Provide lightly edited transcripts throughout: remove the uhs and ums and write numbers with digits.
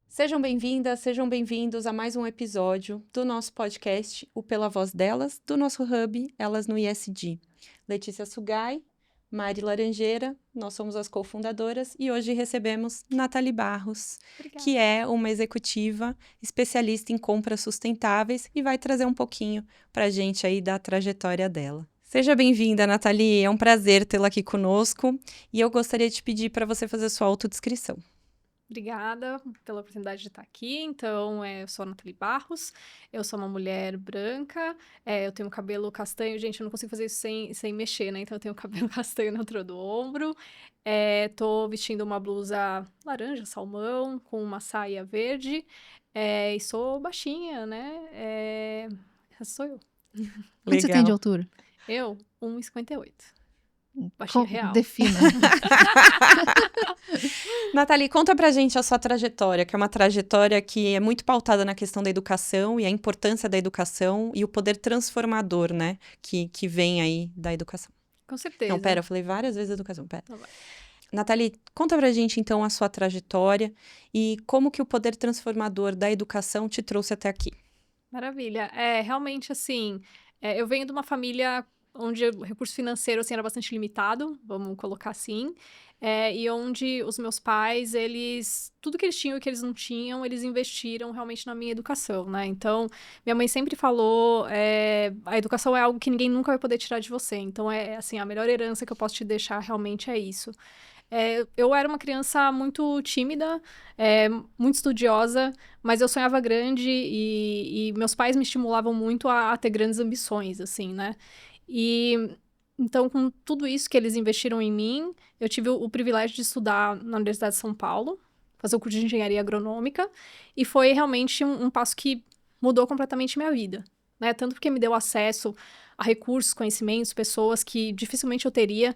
Sejam bem-vindas, sejam bem-vindos a mais um episódio do nosso podcast, o Pela Voz Delas, do nosso hub Elas no ISD. Letícia Sugai, Mari Laranjeira, nós somos as cofundadoras e hoje recebemos Nathalie Barros, Obrigada. que é uma executiva especialista em compras sustentáveis e vai trazer um pouquinho para a gente aí da trajetória dela. Seja bem-vinda, Nathalie, é um prazer tê-la aqui conosco e eu gostaria de pedir para você fazer sua autodescrição. Obrigada pela oportunidade de estar aqui. Então, eu sou a Nathalie Barros, eu sou uma mulher branca, eu tenho cabelo castanho. Gente, eu não consigo fazer isso sem mexer, né? Então, eu tenho cabelo castanho na altura do ombro. Tô vestindo uma blusa laranja, salmão, com uma saia verde. E sou baixinha, né? Essa sou eu. Quanto você tem de altura? Eu, 1,58. Baixinha real. Defina. Nathalie, conta pra gente a sua trajetória, que é uma trajetória que é muito pautada na questão da educação e a importância da educação e o poder transformador, né, que vem aí da educação. Com certeza. Não, pera, eu falei várias vezes educação, pera. Tá bom. Nathalie, conta pra gente, então, a sua trajetória e como que o poder transformador da educação te trouxe até aqui. Maravilha. Realmente, assim, eu venho de uma família onde o recurso financeiro, assim, era bastante limitado, vamos colocar assim, e onde os meus pais, tudo que eles tinham e que eles não tinham, eles investiram realmente na minha educação, né? Então, minha mãe sempre falou, a educação é algo que ninguém nunca vai poder tirar de você. Então, assim, a melhor herança que eu posso te deixar realmente é isso. Eu era uma criança muito tímida, muito estudiosa, mas eu sonhava grande e meus pais me estimulavam muito a ter grandes ambições, assim, né? E então, com tudo isso que eles investiram em mim, eu tive o privilégio de estudar na Universidade de São Paulo, fazer o curso de engenharia agronômica, e foi realmente um passo que mudou completamente minha vida, né? Tanto porque me deu acesso a recursos, conhecimentos, pessoas que dificilmente eu teria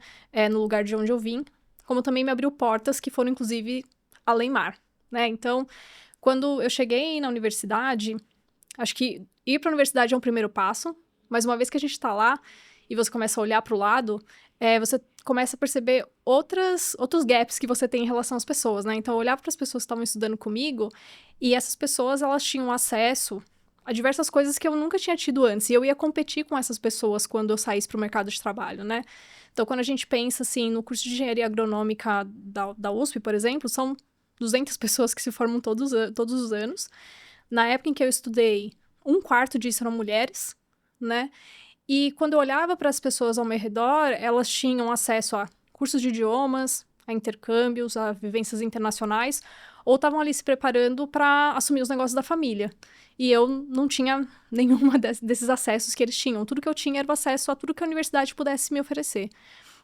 no lugar de onde eu vim, como também me abriu portas que foram, inclusive, além mar, né? Então, quando eu cheguei na universidade, acho que ir para a universidade é um primeiro passo, mas uma vez que a gente está lá e você começa a olhar para o lado, você começa a perceber outros gaps que você tem em relação às pessoas, né? Então, olhar para as pessoas que estavam estudando comigo e essas pessoas, elas tinham acesso a diversas coisas que eu nunca tinha tido antes. E eu ia competir com essas pessoas quando eu saísse para o mercado de trabalho, né? Então, quando a gente pensa, assim, no curso de engenharia agronômica da USP, por exemplo, são 200 pessoas que se formam todos os anos. Na época em que eu estudei, 1/4 disso eram mulheres, né? E quando eu olhava para as pessoas ao meu redor, elas tinham acesso a cursos de idiomas, a intercâmbios, a vivências internacionais, ou estavam ali se preparando para assumir os negócios da família. E eu não tinha nenhuma desses acessos que eles tinham. Tudo que eu tinha era o acesso a tudo que a universidade pudesse me oferecer.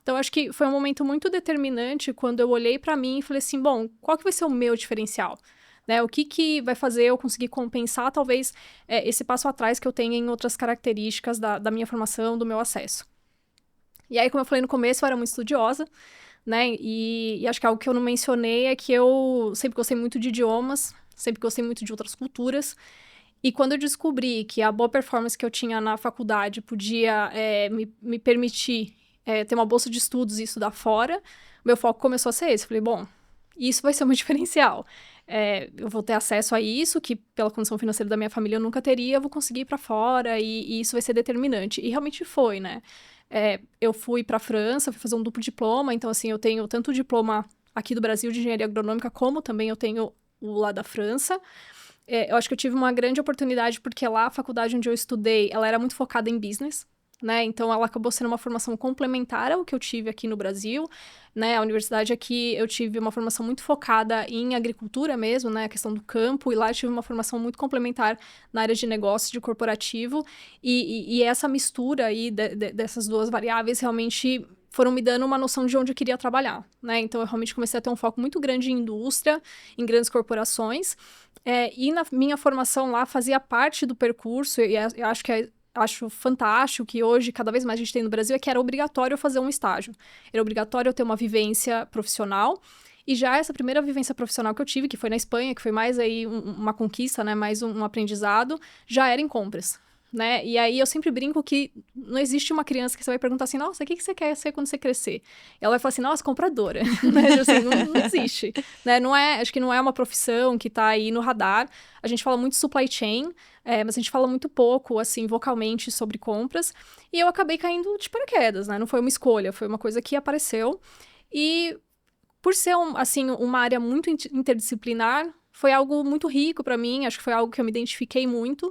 Então, acho que foi um momento muito determinante quando eu olhei para mim e falei assim, bom, qual que vai ser o meu diferencial? Né? O que vai fazer eu conseguir compensar, talvez, esse passo atrás que eu tenho em outras características da minha formação, do meu acesso. E aí, como eu falei no começo, eu era muito estudiosa, né? E acho que algo que eu não mencionei é que eu sempre gostei muito de idiomas, sempre gostei muito de outras culturas. E quando eu descobri que a boa performance que eu tinha na faculdade podia me permitir ter uma bolsa de estudos e estudar fora, meu foco começou a ser esse. Falei, bom, isso vai ser o meu diferencial. Eu vou ter acesso a isso, que pela condição financeira da minha família eu nunca teria, eu vou conseguir ir para fora e isso vai ser determinante. E realmente foi, né? Eu fui para a França, fui fazer um duplo diploma, então assim, eu tenho tanto o diploma aqui do Brasil de engenharia agronômica, como também eu tenho o lá da França. Eu acho que eu tive uma grande oportunidade, porque lá a faculdade onde eu estudei, ela era muito focada em business, né? Então, ela acabou sendo uma formação complementar ao que eu tive aqui no Brasil, né? A universidade aqui, eu tive uma formação muito focada em agricultura mesmo, né? A questão do campo, e lá eu tive uma formação muito complementar na área de negócio, de corporativo, e essa mistura aí dessas duas variáveis realmente foram me dando uma noção de onde eu queria trabalhar, né? Então, eu realmente comecei a ter um foco muito grande em indústria, em grandes corporações, e na minha formação lá fazia parte do percurso, e eu acho fantástico que hoje, cada vez mais a gente tem no Brasil, é que era obrigatório fazer um estágio. Era obrigatório eu ter uma vivência profissional, E já essa primeira vivência profissional que eu tive, que foi na Espanha, que foi mais aí uma conquista, né? Mais um aprendizado, já era em compras. Né? E aí eu sempre brinco que não existe uma criança que você vai perguntar assim, nossa, o que você quer ser quando você crescer? E ela vai falar assim, nossa, compradora. Né? Assim, não existe. Né? Acho que não é uma profissão que tá aí no radar. A gente fala muito supply chain, mas a gente fala muito pouco, assim, vocalmente sobre compras. E eu acabei caindo de paraquedas, né? Não foi uma escolha, foi uma coisa que apareceu. E por ser, assim, uma área muito interdisciplinar, foi algo muito rico para mim, acho que foi algo que eu me identifiquei muito.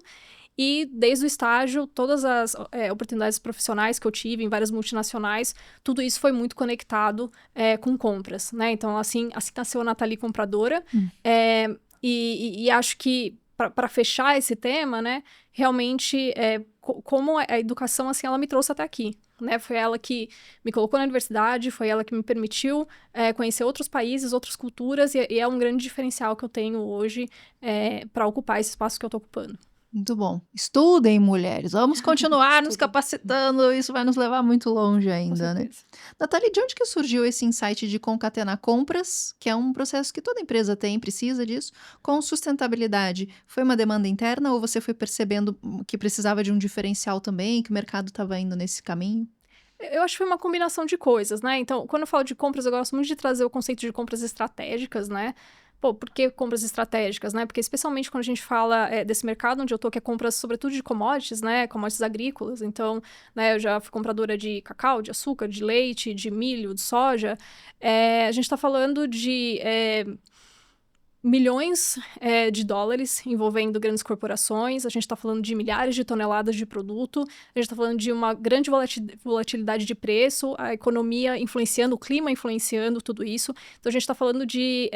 E desde o estágio, todas as oportunidades profissionais que eu tive em várias multinacionais, tudo isso foi muito conectado com compras, né? Então, assim nasceu a Nathalie Compradora. E acho que, para fechar esse tema, né? Realmente, como a educação, assim, ela me trouxe até aqui. Né? Foi ela que me colocou na universidade, foi ela que me permitiu conhecer outros países, outras culturas, e é um grande diferencial que eu tenho hoje para ocupar esse espaço que eu estou ocupando. Muito bom. Estudem, mulheres. Vamos continuar nos capacitando. Isso vai nos levar muito longe ainda, né? Nathalie, de onde que surgiu esse insight de concatenar compras, que é um processo que toda empresa tem, precisa disso, com sustentabilidade? Foi uma demanda interna ou você foi percebendo que precisava de um diferencial também, que o mercado estava indo nesse caminho? Eu acho que foi uma combinação de coisas, né? Então, quando eu falo de compras, eu gosto muito de trazer o conceito de compras estratégicas, né? Pô, por que compras estratégicas, né? Porque especialmente quando a gente fala desse mercado onde eu tô, que é compras sobretudo de commodities, né? Commodities agrícolas. Então, né, eu já fui compradora de cacau, de açúcar, de leite, de milho, de soja. A gente tá falando de milhões de dólares envolvendo grandes corporações, a gente está falando de milhares de toneladas de produto, a gente está falando de uma grande volatilidade de preço, a economia influenciando, o clima influenciando tudo isso. Então, a gente está falando de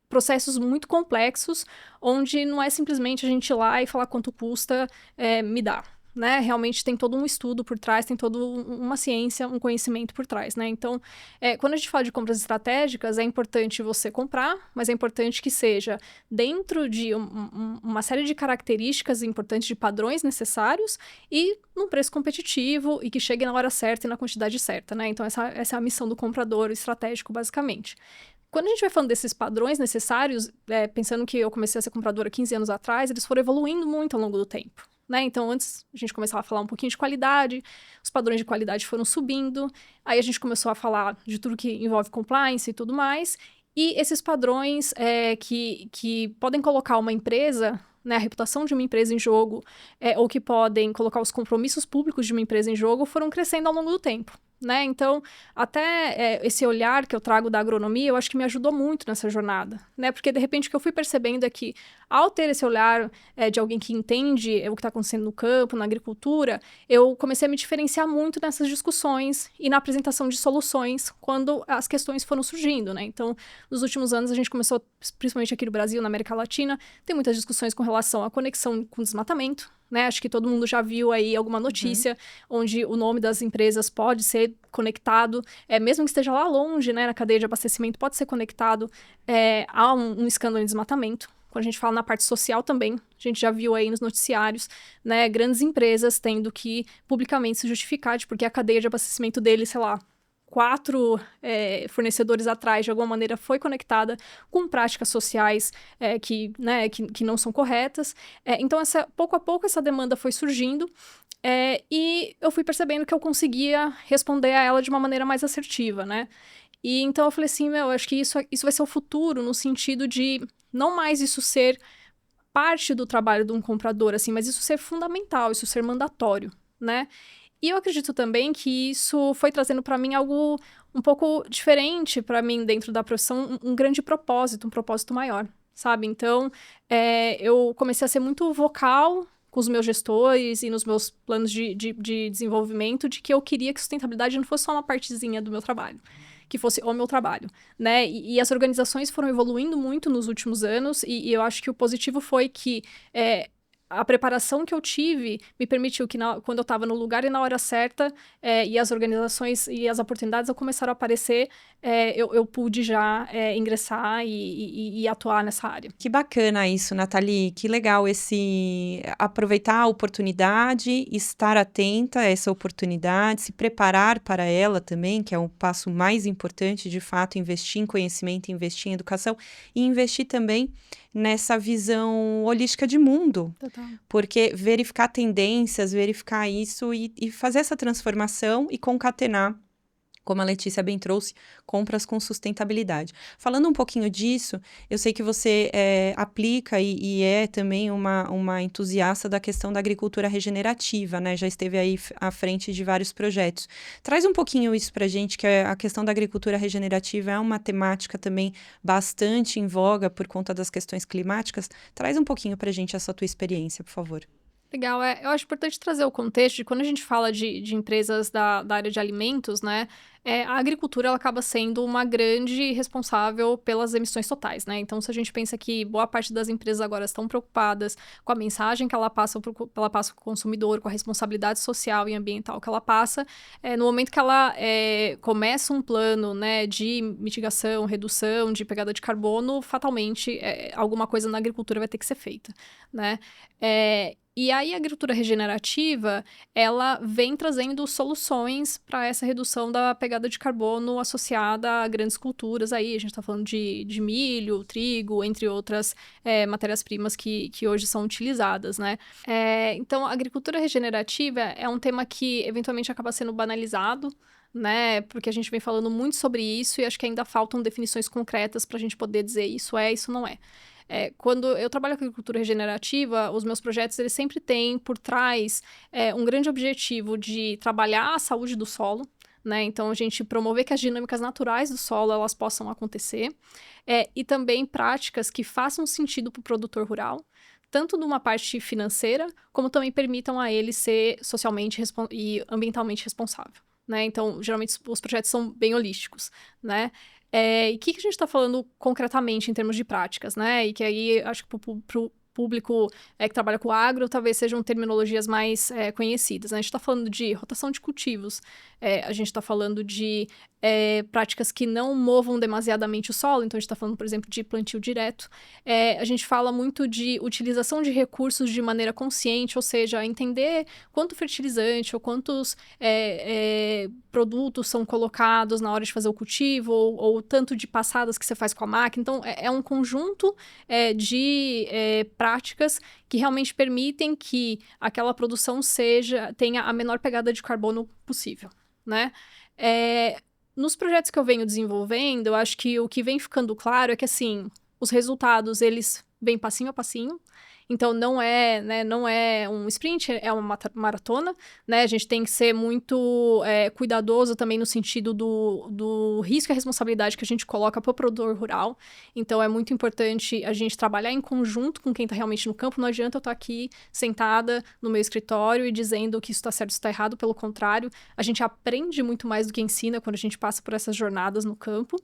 processos muito complexos, onde não é simplesmente a gente ir lá e falar quanto custa, me dá. Né? Realmente tem todo um estudo por trás, tem toda uma ciência, um conhecimento por trás, né? Então, quando a gente fala de compras estratégicas, é importante você comprar, mas é importante que seja dentro de uma série de características importantes, de padrões necessários e num preço competitivo e que chegue na hora certa e na quantidade certa, né? Então, essa é a missão do comprador estratégico, basicamente. Quando a gente vai falando desses padrões necessários, pensando que eu comecei a ser compradora 15 anos atrás, eles foram evoluindo muito ao longo do tempo. Né? Então, antes a gente começava a falar um pouquinho de qualidade, os padrões de qualidade foram subindo, aí a gente começou a falar de tudo que envolve compliance e tudo mais, e esses padrões que podem colocar uma empresa, né, a reputação de uma empresa em jogo, ou que podem colocar os compromissos públicos de uma empresa em jogo, foram crescendo ao longo do tempo. Né? Então, até esse olhar que eu trago da agronomia, eu acho que me ajudou muito nessa jornada, né? Porque, de repente, o que eu fui percebendo é que, ao ter esse olhar de alguém que entende o que está acontecendo no campo, na agricultura, eu comecei a me diferenciar muito nessas discussões e na apresentação de soluções quando as questões foram surgindo, né? Então, nos últimos anos, a gente começou, principalmente aqui no Brasil, na América Latina, tem muitas discussões com relação à conexão com o desmatamento, né? Acho que todo mundo já viu aí alguma notícia onde o nome das empresas pode ser conectado, mesmo que esteja lá longe, né, na cadeia de abastecimento, pode ser conectado a um escândalo de desmatamento. Quando a gente fala na parte social também, a gente já viu aí nos noticiários, né, grandes empresas tendo que publicamente se justificar de porque a cadeia de abastecimento deles, sei lá, 4 fornecedores atrás, de alguma maneira, foi conectada com práticas sociais que não são corretas. Então, pouco a pouco, essa demanda foi surgindo e eu fui percebendo que eu conseguia responder a ela de uma maneira mais assertiva, né? E então eu falei assim, acho que isso vai ser o futuro, no sentido de não mais isso ser parte do trabalho de um comprador, assim, mas isso ser fundamental, isso ser mandatório, né? E eu acredito também que isso foi trazendo para mim algo um pouco diferente para mim dentro da profissão, um grande propósito, um propósito maior, sabe? Então, eu comecei a ser muito vocal com os meus gestores e nos meus planos de desenvolvimento de que eu queria que sustentabilidade não fosse só uma partezinha do meu trabalho, que fosse o meu trabalho, né? E as organizações foram evoluindo muito nos últimos anos e eu acho que o positivo foi que a preparação que eu tive me permitiu que quando eu estava no lugar e na hora certa, e as organizações e as oportunidades começaram a aparecer, eu pude já ingressar e atuar nessa área. Que bacana isso, Nathalie, que legal esse aproveitar a oportunidade, estar atenta a essa oportunidade, se preparar para ela também, que é o passo mais importante, de fato, investir em conhecimento, investir em educação e investir também nessa visão holística de mundo. Total. Porque verificar tendências, verificar isso e fazer essa transformação e concatenar, como a Letícia bem trouxe, compras com sustentabilidade. Falando um pouquinho disso, eu sei que você aplica e é também uma entusiasta da questão da agricultura regenerativa, né? Já esteve aí à frente de vários projetos. Traz um pouquinho isso pra gente, que a questão da agricultura regenerativa é uma temática também bastante em voga por conta das questões climáticas. Traz um pouquinho pra gente essa tua experiência, por favor. Legal, eu acho importante trazer o contexto de quando a gente fala de empresas da área de alimentos, né, a agricultura ela acaba sendo uma grande responsável pelas emissões totais, né, então se a gente pensa que boa parte das empresas agora estão preocupadas com a mensagem que ela passa para o consumidor, com a responsabilidade social e ambiental que ela passa, no momento que ela começa um plano, né, de mitigação, redução de pegada de carbono, fatalmente alguma coisa na agricultura vai ter que ser feita, né, e aí a agricultura regenerativa, ela vem trazendo soluções para essa redução da pegada de carbono associada a grandes culturas. Aí a gente está falando de milho, trigo, entre outras matérias-primas que hoje são utilizadas, né? Então, a agricultura regenerativa é um tema que eventualmente acaba sendo banalizado, né? Porque a gente vem falando muito sobre isso e acho que ainda faltam definições concretas para a gente poder dizer isso não é. Quando eu trabalho com agricultura regenerativa, os meus projetos eles sempre têm por trás um grande objetivo de trabalhar a saúde do solo, né? Então, a gente promover que as dinâmicas naturais do solo elas possam acontecer, e também práticas que façam sentido para o produtor rural, tanto numa parte financeira, como também permitam a ele ser socialmente e ambientalmente responsável, né? Então, geralmente, os projetos são bem holísticos, né? E o que a gente está falando concretamente em termos de práticas, né? E que aí, acho que para o público que trabalha com agro, talvez sejam terminologias mais conhecidas, né? A gente está falando de rotação de cultivos, a gente está falando de práticas que não movam demasiadamente o solo, então a gente está falando, por exemplo, de plantio direto. A gente fala muito de utilização de recursos de maneira consciente, ou seja, entender quanto fertilizante ou quantos produtos são colocados na hora de fazer o cultivo, ou tanto de passadas que você faz com a máquina. Então, é um conjunto de práticas que realmente permitem que aquela produção tenha a menor pegada de carbono possível, né? Nos projetos que eu venho desenvolvendo, eu acho que o que vem ficando claro é que, assim, os resultados, eles vêm passinho a passinho. Então, não é um sprint, é uma maratona, né? A gente tem que ser muito cuidadoso também no sentido do risco e responsabilidade que a gente coloca para o produtor rural. Então, é muito importante a gente trabalhar em conjunto com quem está realmente no campo. Não adianta eu estar aqui sentada no meu escritório e dizendo que isso está certo, isso está errado. Pelo contrário, a gente aprende muito mais do que ensina quando a gente passa por essas jornadas no campo.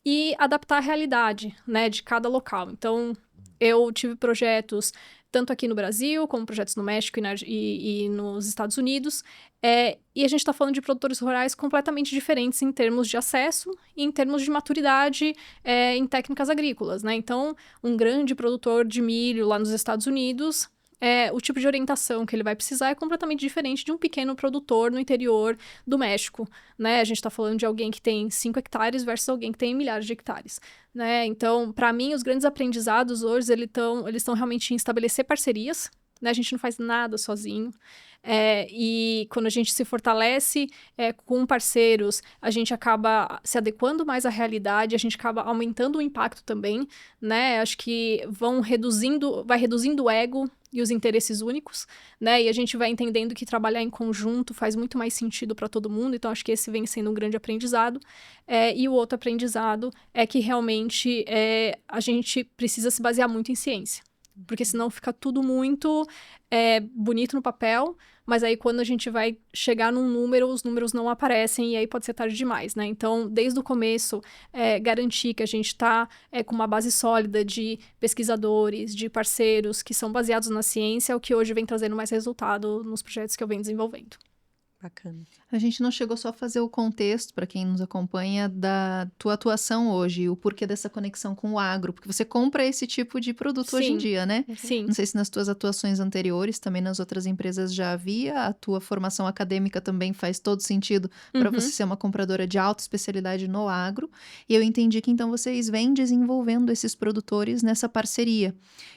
E adaptar a realidade, né, de cada local. Então, eu tive projetos tanto aqui no Brasil, como projetos no México e nos Estados Unidos, e a gente está falando de produtores rurais completamente diferentes em termos de acesso e em termos de maturidade em técnicas agrícolas, né? Então, um grande produtor de milho lá nos Estados Unidos, o tipo de orientação que ele vai precisar é completamente diferente de um pequeno produtor no interior do México, né? A gente está falando de alguém que tem 5 hectares versus alguém que tem milhares de hectares, né? Então, para mim, os grandes aprendizados hoje, eles estão realmente em estabelecer parcerias, né? A gente não faz nada sozinho. E quando a gente se fortalece com parceiros, a gente acaba se adequando mais à realidade, a gente acaba aumentando o impacto também, né? Acho que vai reduzindo o ego e os interesses únicos, né? E a gente vai entendendo que trabalhar em conjunto faz muito mais sentido para todo mundo, então acho que esse vem sendo um grande aprendizado. E o outro aprendizado é que realmente a gente precisa se basear muito em ciência. Porque senão fica tudo muito bonito no papel, mas aí quando a gente vai chegar num número, os números não aparecem e aí pode ser tarde demais, né? Então, desde o começo, garantir que a gente está com uma base sólida de pesquisadores, de parceiros que são baseados na ciência, é o que hoje vem trazendo mais resultado nos projetos que eu venho desenvolvendo. Bacana. A gente não chegou só a fazer o contexto, para quem nos acompanha, da tua atuação hoje, o porquê dessa conexão com o agro, porque você compra esse tipo de produto hoje em dia, né? Sim. Não sei se nas tuas atuações anteriores, também nas outras empresas já havia, a tua formação acadêmica também faz todo sentido para você ser uma compradora de alta especialidade no agro, e eu entendi que então vocês vêm desenvolvendo esses produtores nessa parceria.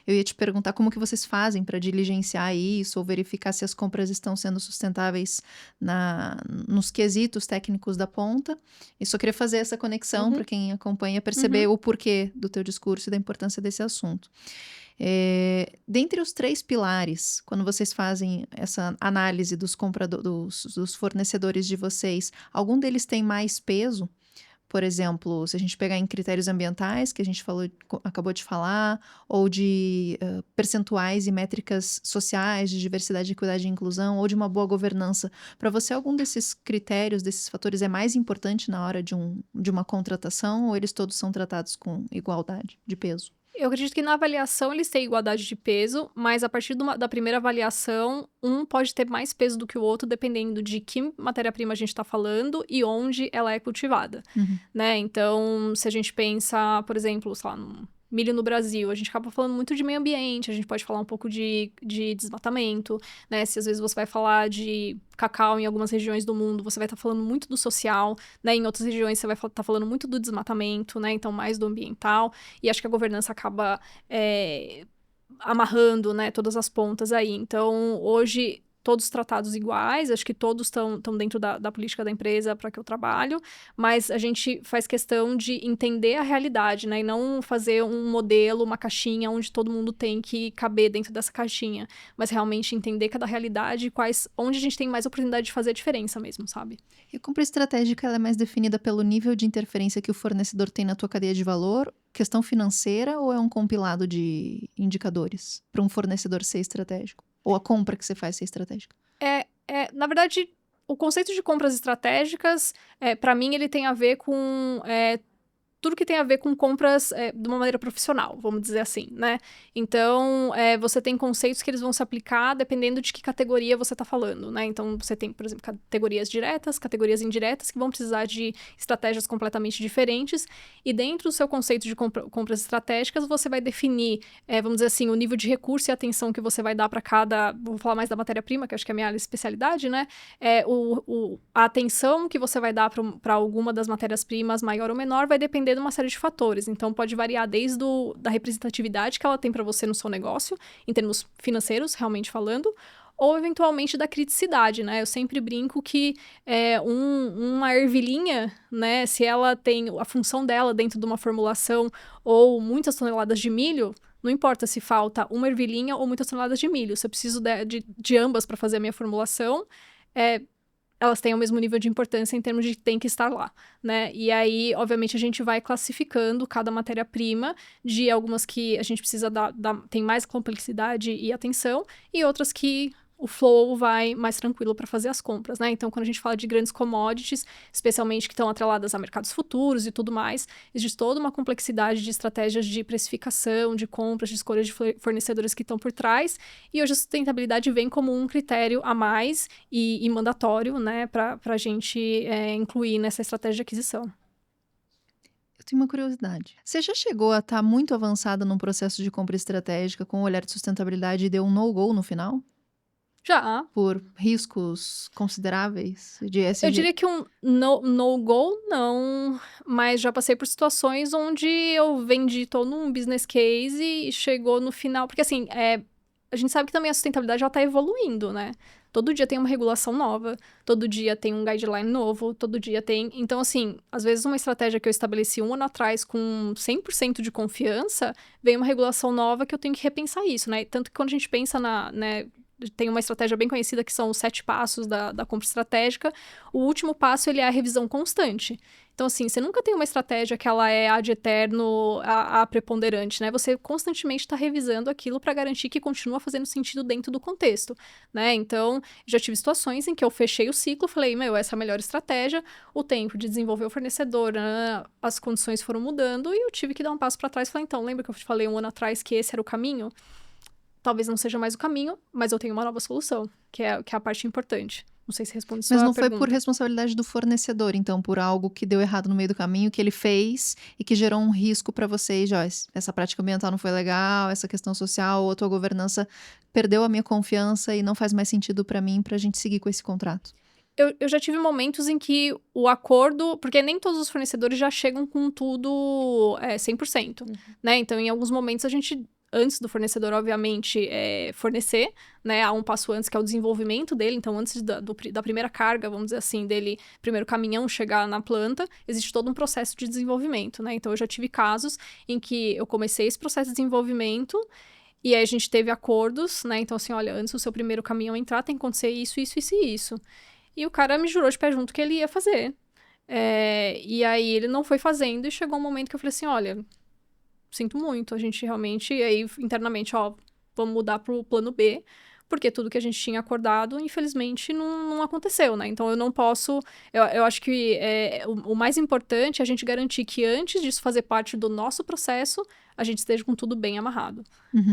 Eu ia te perguntar como que vocês fazem para diligenciar isso, ou verificar se as compras estão sendo sustentáveis nos quesitos técnicos da ponta. E só queria fazer essa conexão para quem acompanha perceber o porquê do teu discurso e da importância desse assunto. Dentre os 3 pilares, quando vocês fazem essa análise dos fornecedores de vocês, algum deles tem mais peso? Por exemplo, se a gente pegar em critérios ambientais, que a gente acabou de falar, ou de percentuais e métricas sociais, de diversidade, equidade e inclusão, ou de uma boa governança, para você algum desses critérios, desses fatores é mais importante na hora de uma contratação, ou eles todos são tratados com igualdade de peso? Eu acredito que na avaliação eles têm igualdade de peso, mas a partir da primeira avaliação, um pode ter mais peso do que o outro, dependendo de que matéria-prima a gente está falando e onde ela é cultivada, né? Então, se a gente pensa, por exemplo, sei lá, no milho no Brasil, a gente acaba falando muito de meio ambiente, a gente pode falar um pouco de desmatamento, né? Se às vezes você vai falar de cacau em algumas regiões do mundo, você vai estar falando muito do social, né? Em outras regiões você vai estar falando muito do desmatamento, né? Então mais do ambiental, e acho que a governança acaba amarrando, né, todas as pontas aí. Então, hoje, todos tratados iguais, acho que todos estão dentro da política da empresa para que eu trabalho, mas a gente faz questão de entender a realidade, né, e não fazer um modelo, uma caixinha onde todo mundo tem que caber dentro dessa caixinha, mas realmente entender cada realidade e onde a gente tem mais oportunidade de fazer a diferença mesmo, sabe? E a compra estratégica ela é mais definida pelo nível de interferência que o fornecedor tem na tua cadeia de valor, questão financeira, ou é um compilado de indicadores para um fornecedor ser estratégico? Ou a compra que você faz ser estratégica? Na verdade, o conceito de compras estratégicas, para mim, ele tem a ver com tudo que tem a ver com compras de uma maneira profissional, vamos dizer assim, né? Então, você tem conceitos que eles vão se aplicar dependendo de que categoria você está falando, né? Então, você tem, por exemplo, categorias diretas, categorias indiretas, que vão precisar de estratégias completamente diferentes, e dentro do seu conceito de compras estratégicas, você vai definir, vamos dizer assim, o nível de recurso e atenção que você vai dar para vou falar mais da matéria-prima, que acho que é a minha especialidade, né? A atenção que você vai dar para alguma das matérias-primas, maior ou menor, vai depender de uma série de fatores. Então, pode variar desde da representatividade que ela tem para você no seu negócio, em termos financeiros, realmente falando, ou eventualmente da criticidade, né? Eu sempre brinco que uma ervilhinha, né, se ela tem a função dela dentro de uma formulação ou muitas toneladas de milho, não importa se falta uma ervilhinha ou muitas toneladas de milho, se eu preciso de ambas para fazer a minha formulação, elas têm o mesmo nível de importância em termos de tem que estar lá, né? E aí, obviamente, a gente vai classificando cada matéria-prima de algumas que a gente precisa tem mais complexidade e atenção, e outras que o flow vai mais tranquilo para fazer as compras, né? Então, quando a gente fala de grandes commodities, especialmente que estão atreladas a mercados futuros e tudo mais, existe toda uma complexidade de estratégias de precificação, de compras, de escolhas de fornecedores que estão por trás, e hoje a sustentabilidade vem como um critério a mais e mandatório, né, para a gente incluir nessa estratégia de aquisição. Eu tenho uma curiosidade. Você já chegou a estar muito avançada num processo de compra estratégica com o olhar de sustentabilidade e deu um no-go no final? Já. Por riscos consideráveis de ESG? Eu diria que um no-go, não, mas já passei por situações onde eu vendi todo um business case e chegou no final, porque assim, a gente sabe que também a sustentabilidade já está evoluindo, né? Todo dia tem uma regulação nova, todo dia tem um guideline novo, todo dia tem... Então, assim, às vezes uma estratégia que eu estabeleci um ano atrás com 100% de confiança, vem uma regulação nova que eu tenho que repensar isso, né? Tanto que quando a gente pensa tem uma estratégia bem conhecida que são os 7 passos da compra estratégica. O último passo, ele é a revisão constante. Então, assim, você nunca tem uma estratégia que ela é ad eterno, a preponderante, né? Você constantemente está revisando aquilo para garantir que continua fazendo sentido dentro do contexto, né? Então, já tive situações em que eu fechei o ciclo, falei, essa é a melhor estratégia, o tempo de desenvolver o fornecedor, as condições foram mudando e eu tive que dar um passo para trás e falar, então, lembra que eu te falei 1 ano atrás que esse era o caminho? Talvez não seja mais o caminho, mas eu tenho uma nova solução, que é a parte importante. Não sei se responde sua Mas não pergunta. foi por responsabilidade do fornecedor, então, por algo que deu errado no meio do caminho, que ele fez e que gerou um risco para vocês, Joyce. Essa prática ambiental não foi legal, essa questão social, ou a tua governança perdeu a minha confiança e não faz mais sentido para mim, pra gente seguir com esse contrato. Eu já tive momentos em que o acordo... Porque nem todos os fornecedores já chegam com tudo 100%, né? Então, em alguns momentos, a gente... Antes do fornecedor, obviamente, fornecer, né? Há um passo antes, que é o desenvolvimento dele. Então, antes da primeira carga, vamos dizer assim, dele, primeiro caminhão chegar na planta, existe todo um processo de desenvolvimento, né? Então, eu já tive casos em que eu comecei esse processo de desenvolvimento e aí a gente teve acordos, né? Então, assim, olha, antes do seu primeiro caminhão entrar, tem que acontecer isso, isso, isso e isso. E o cara me jurou de pé junto que ele ia fazer. E aí, ele não foi fazendo e chegou um momento que eu falei assim, olha... Sinto muito, a gente realmente, e aí internamente, vamos mudar pro plano B, porque tudo que a gente tinha acordado, infelizmente, não aconteceu, né? Então, eu não posso, eu acho que o mais importante é a gente garantir que antes disso fazer parte do nosso processo, a gente esteja com tudo bem amarrado,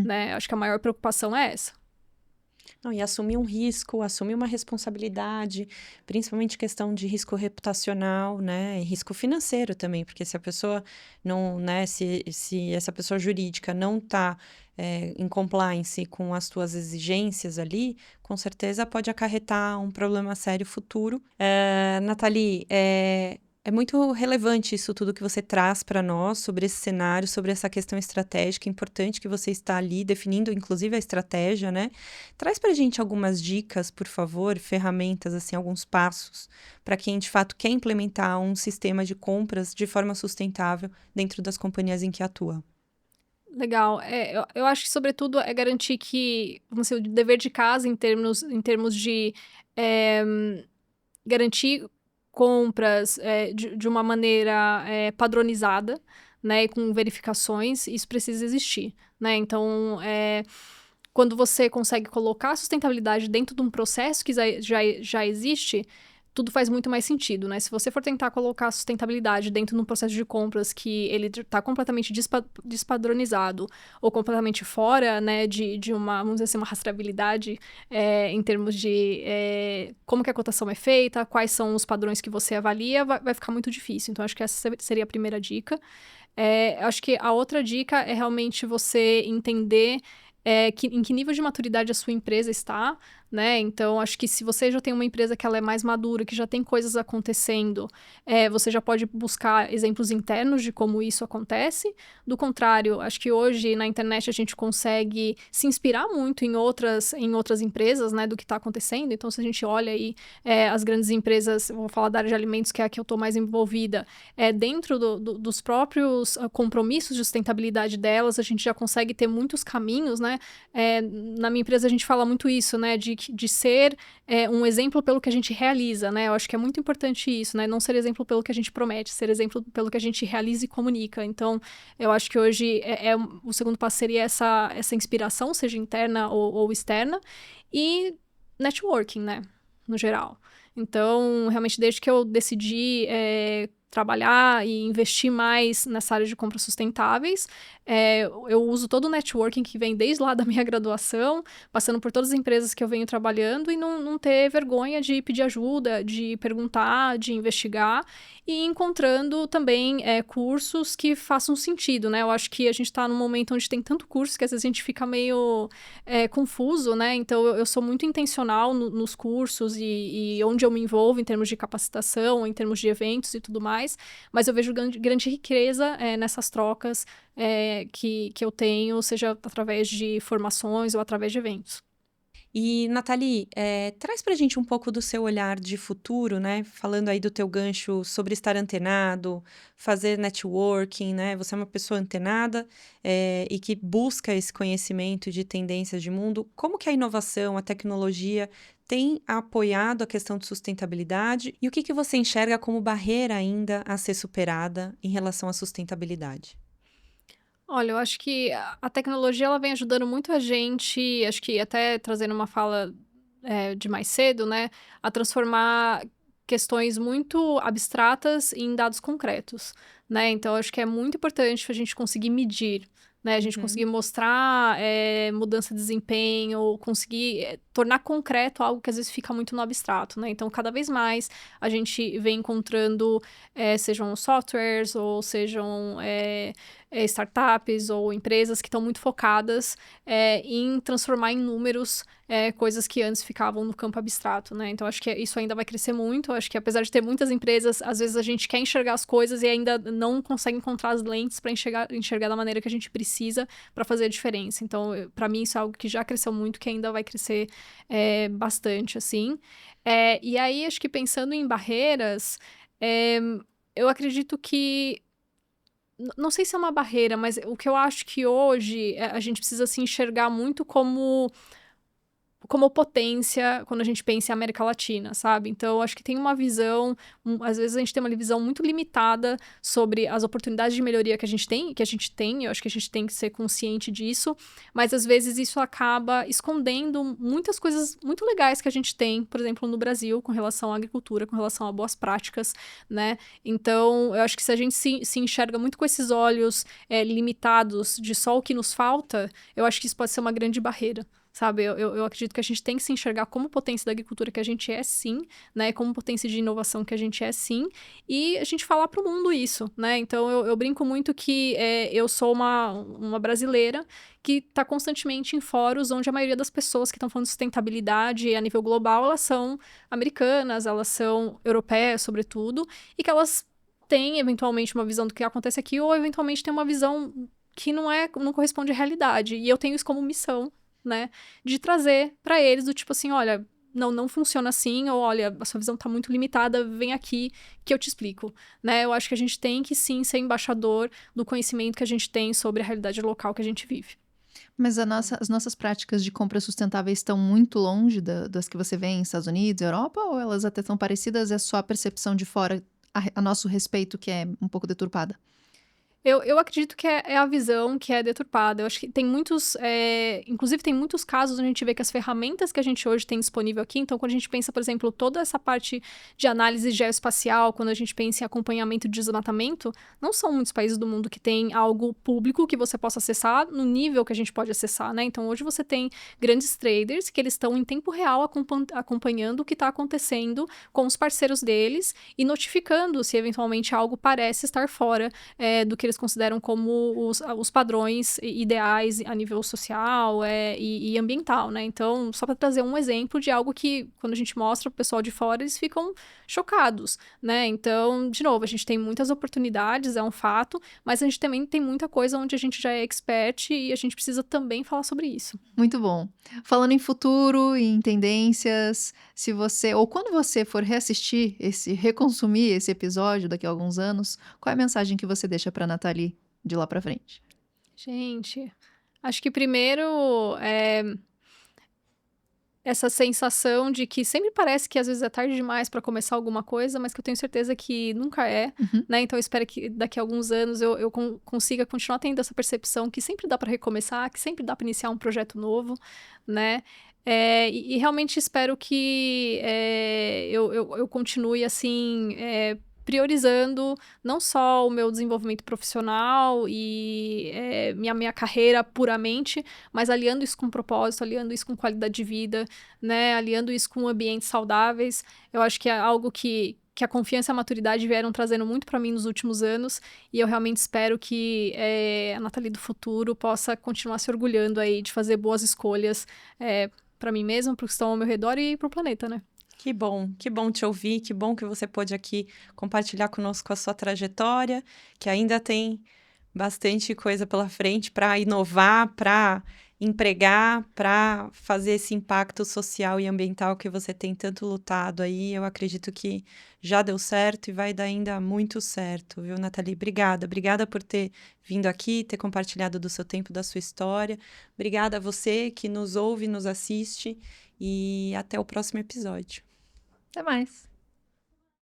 né? Acho que a maior preocupação é essa. Não, e assumir um risco, assumir uma responsabilidade, principalmente questão de risco reputacional, né, e risco financeiro também, porque se a pessoa não, né, se essa pessoa jurídica não está em compliance com as tuas exigências ali, com certeza pode acarretar um problema sério futuro. Nathalie, é muito relevante isso tudo que você traz para nós sobre esse cenário, sobre essa questão estratégica, importante que você está ali definindo, inclusive a estratégia, né? Traz para a gente algumas dicas, por favor, ferramentas, assim, alguns passos para quem de fato quer implementar um sistema de compras de forma sustentável dentro das companhias em que atua. Legal. Eu acho que, sobretudo, é garantir que, vamos dizer, o dever de casa em termos de garantir compras de uma maneira padronizada, né, e com verificações, isso precisa existir, né? Então, quando você consegue colocar a sustentabilidade dentro de um processo que já existe, tudo faz muito mais sentido, né? Se você for tentar colocar a sustentabilidade dentro de um processo de compras que ele está completamente despadronizado ou completamente fora, né, de uma, vamos dizer assim, uma rastreabilidade em termos de como que a cotação é feita, quais são os padrões que você avalia, vai ficar muito difícil. Então, acho que essa seria a primeira dica. Acho que a outra dica é realmente você entender em que nível de maturidade a sua empresa está, né? Então, acho que se você já tem uma empresa que ela é mais madura, que já tem coisas acontecendo, você já pode buscar exemplos internos de como isso acontece. Do contrário, acho que hoje na internet a gente consegue se inspirar muito em outras empresas, né, do que está acontecendo. Então, se a gente olha aí as grandes empresas, vou falar da área de alimentos, que é a que eu estou mais envolvida, dentro dos próprios compromissos de sustentabilidade delas, a gente já consegue ter muitos caminhos, né? Na minha empresa a gente fala muito isso, né, de ser um exemplo pelo que a gente realiza, né? Eu acho que é muito importante isso, né? Não ser exemplo pelo que a gente promete, ser exemplo pelo que a gente realiza e comunica. Então, eu acho que hoje o segundo passo seria essa inspiração, seja interna ou externa, e networking, né? No geral. Então, realmente, desde que eu decidi trabalhar e investir mais nessa área de compras sustentáveis, eu uso todo o networking que vem desde lá da minha graduação, passando por todas as empresas que eu venho trabalhando e não ter vergonha de pedir ajuda, de perguntar, de investigar e encontrando também cursos que façam sentido, né? Eu acho que a gente está num momento onde tem tanto curso que às vezes a gente fica meio confuso, né? Então, eu sou muito intencional nos cursos e onde eu me envolvo em termos de capacitação, em termos de eventos e tudo mais, mas eu vejo grande riqueza nessas trocas que eu tenho, seja através de formações ou através de eventos. E, Nathalie, traz pra gente um pouco do seu olhar de futuro, né? Falando aí do teu gancho sobre estar antenado, fazer networking, né? Você é uma pessoa antenada, e que busca esse conhecimento de tendências de mundo. Como que a inovação, a tecnologia tem apoiado a questão de sustentabilidade? E o que que você enxerga como barreira ainda a ser superada em relação à sustentabilidade? Olha, eu acho que a tecnologia ela vem ajudando muito a gente, acho que até trazendo uma fala, de mais cedo, né, a transformar questões muito abstratas em dados concretos, né. Então acho que é muito importante a gente conseguir medir, né, a gente Uhum. conseguir mostrar, mudança de desempenho, conseguir, tornar concreto algo que às vezes fica muito no abstrato, né. Então cada vez mais a gente vem encontrando, sejam softwares ou sejam, startups ou empresas que estão muito focadas, em transformar em números, coisas que antes ficavam no campo abstrato, né. Então acho que isso ainda vai crescer muito, acho que apesar de ter muitas empresas, às vezes a gente quer enxergar as coisas e ainda não consegue encontrar as lentes para enxergar da maneira que a gente precisa para fazer a diferença. Então, para mim isso é algo que já cresceu muito, que ainda vai crescer, bastante, assim. E aí acho que pensando em barreiras, eh, eu acredito que não sei se é uma barreira, mas o que eu acho que hoje, a gente precisa se enxergar muito como potência quando a gente pensa em América Latina, sabe. Então eu acho que tem uma visão, às vezes a gente tem uma visão muito limitada sobre as oportunidades de melhoria que a gente tem, eu acho que a gente tem que ser consciente disso, mas às vezes isso acaba escondendo muitas coisas muito legais que a gente tem, por exemplo, no Brasil, com relação à agricultura, com relação a boas práticas, né. Então eu acho que se a gente se enxerga muito com esses olhos, limitados de só o que nos falta, eu acho que isso pode ser uma grande barreira. Sabe, eu acredito que a gente tem que se enxergar como potência da agricultura que a gente é sim, né, como potência de inovação que a gente é sim, e a gente falar para o mundo isso, né. Então eu brinco muito que, eu sou uma brasileira que está constantemente em fóruns onde a maioria das pessoas que estão falando de sustentabilidade a nível global, elas são americanas, elas são europeias, sobretudo, e que elas têm eventualmente uma visão do que acontece aqui ou eventualmente têm uma visão que não corresponde à realidade, e eu tenho isso como missão, né, de trazer para eles do tipo assim: "Olha, não funciona assim", ou "Olha, a sua visão tá muito limitada, vem aqui que eu te explico", né. Eu acho que a gente tem que sim ser embaixador do conhecimento que a gente tem sobre a realidade local que a gente vive. Mas as nossas práticas de compra sustentáveis estão muito longe das que você vê em Estados Unidos, Europa, ou elas até são parecidas, é só a percepção de fora a nosso respeito que é um pouco deturpada? Eu acredito que é a visão que é deturpada. Eu acho que tem muitos, inclusive tem muitos casos onde a gente vê que as ferramentas que a gente hoje tem disponível aqui, então quando a gente pensa, por exemplo, toda essa parte de análise geoespacial, quando a gente pensa em acompanhamento de desmatamento, não são muitos países do mundo que tem algo público que você possa acessar no nível que a gente pode acessar, né? Então hoje você tem grandes traders que eles estão em tempo real acompanhando o que está acontecendo com os parceiros deles e notificando se eventualmente algo parece estar fora do que eles consideram como os padrões ideais a nível social e ambiental, né? Então, só para trazer um exemplo de algo que, quando a gente mostra para o pessoal de fora, eles ficam chocados, né? Então, de novo, a gente tem muitas oportunidades, é um fato, mas a gente também tem muita coisa onde a gente já é expert e a gente precisa também falar sobre isso. Muito bom. Falando em futuro e em tendências, se você ou quando você for reconsumir esse episódio daqui a alguns anos, qual é a mensagem que você deixa para Nathalie de lá para frente? Gente, acho que primeiro, essa sensação de que sempre parece que às vezes é tarde demais para começar alguma coisa, mas que eu tenho certeza que nunca é, Uhum. né? Então eu espero que daqui a alguns anos eu consiga continuar tendo essa percepção que sempre dá para recomeçar, que sempre dá para iniciar um projeto novo, né? E realmente espero que eu continue assim, priorizando não só o meu desenvolvimento profissional e minha carreira puramente, mas aliando isso com propósito, aliando isso com qualidade de vida, né? Aliando isso com ambientes saudáveis. Eu acho que é algo que a confiança e a maturidade vieram trazendo muito para mim nos últimos anos, e eu realmente espero que a Nathalie do futuro possa continuar se orgulhando aí de fazer boas escolhas para mim mesma, para os que estão ao meu redor e para o planeta, né? Que bom te ouvir, que bom que você pôde aqui compartilhar conosco a sua trajetória, que ainda tem bastante coisa pela frente para inovar, para empregar para fazer esse impacto social e ambiental que você tem tanto lutado aí. Eu acredito que já deu certo e vai dar ainda muito certo, viu, Nathalie? Obrigada. Obrigada por ter vindo aqui, ter compartilhado do seu tempo, da sua história. Obrigada a você que nos ouve, nos assiste e até o próximo episódio. Até mais.